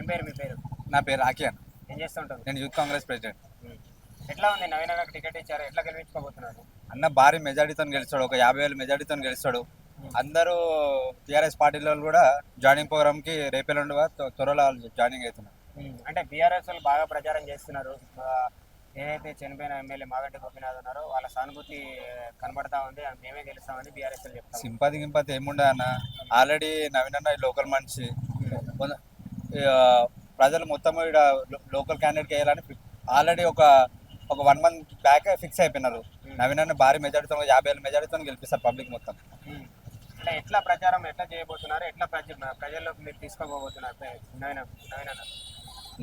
ఏం పేరు మీ పేరు? నా పేరు రాఖీ అన్న. ఏం చేస్తుంటారు? నేను యూత్ కాంగ్రెస్ ప్రెసిడెంట్. ఉమ్. ఎట్లా ఉంది నవీన్ అన్నకు టికెట్ ఇచ్చారు, ఎట్లా గెలిపించుకోబోతున్నారు? అన్న భారీ మెజారిటీతో గెలుస్తాడు, ఒక 50,000 మెజారిటీతో గెలుస్తాడు. అందరూ టీఆర్ఎస్ పార్టీలో కూడా జాయినింగ్ ప్రోగ్రామ్కి రేపెల్లుండిగా త్వరలో జాయినింగ్ అవుతున్నారు. అంటే బీఆర్ఎస్ వాళ్ళు బాగా ప్రచారం చేస్తున్నారు. ఏదైతే చనిపోయిన ఎమ్మెల్యే మాగంటి గోపీనాథ్ ఉన్నారో వాళ్ళ సానుభూతి కనబడతా ఉంది, మేమే గెలుస్తామని బీఆర్ఎస్ వాళ్ళు చెప్తాం. సింపతి గింపతి ఏముండే అన్న, ఆల్రెడీ నవీన్ అన్న లోకల్ మనిషి. ఇక ప్రజలు మొత్తం ఇక్కడ లోకల్ క్యాండిడేట్కి వేయాలని ఆల్రెడీ ఒక 1 మంత్ బ్యాక్ ఫిక్స్ అయిపోయినారు. నవీన్ అన్న భారీ మెజారిటీతో 50,000 మెజారిటీతో గెలిపిస్తారు పబ్లిక్ మొత్తం. అంటే ఎట్లా ప్రచారం ఎట్లా చేయబోతున్నారు, ఎట్లా ప్రజల్లోకి మీరు తీసుకోబోతున్నారు నవీన్ నవీన్ అన్న?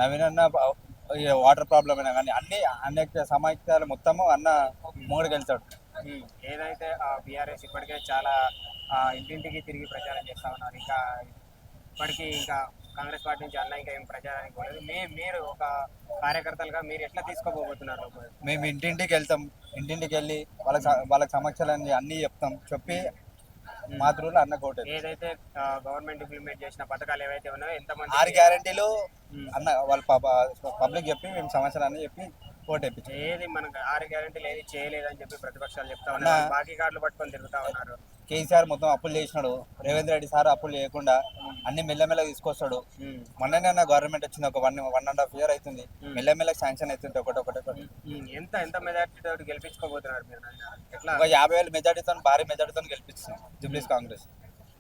నవీన్ అన్న వాటర్ ప్రాబ్లం అయినా కానీ అనేక సమాఖ్యలు మొత్తము అన్న మూడుకి వెళ్తాడు. ఏదైతే బీఆర్ఎస్ ఇప్పటికే చాలా ఇంటింటికి తిరిగి ప్రచారం చేస్తా ఉన్నారు, ఇంకా ఇప్పటికీ ఇంకా కాంగ్రెస్ పార్టీ నుంచి అన్న ఇంకా ఏం ప్రచారానికి పోలేదు. మీరు ఒక కార్యకర్తలుగా మీరు ఎట్లా తీసుకోబోతున్నారు? మేము ఇంటింటికి వెళ్తాం, ఇంటింటికి వెళ్ళి వాళ్ళకి సమస్యలన్నీ అన్నీ చెప్తాం, చెప్పి మాతృలు అన్న కోట. ఏదైతే గవర్నమెంట్ ఇంప్లిమెంట్ చేసిన పథకాలు ఏవైతే ఉన్నాయో ఎంతమంది 6 గ్యారెంటీలు అన్న వాళ్ళ పబ్లిక్ చెప్పి మేము సమస్యలు అన్నీ చెప్పి కోట్ వేయించాం. ఏది మనకు 6 గ్యారెంటీలు ఏది చేయలేదని చెప్పి ప్రతిపక్షాలు చెప్తా ఉన్నారు, బాకీ కార్డులు పట్టుకొని తిరుగుతా ఉన్నారు. కేసీఆర్ మొత్తం అప్పులు చేసినాడు, రేవంత్ రెడ్డి సార్ అప్పులు చేయకుండా అన్ని మెల్లమెల్ల తీసుకొస్తాడు. మొన్ననే గవర్నమెంట్ వచ్చింది, ఒక 1.5 year అవుతుంది, మెల్లమెల్ల శాంక్షన్ అవుతుంది ఒకటి. ఎంత మెజార్టీ తోటి గెలిపించుకోబోతున్నారు మీరు? ఎట్లా? ఒక 50,000 మెజార్టీతో భారీ మెజార్టీతో గెలిపిస్తుంది జూబ్లీస్ కాంగ్రెస్.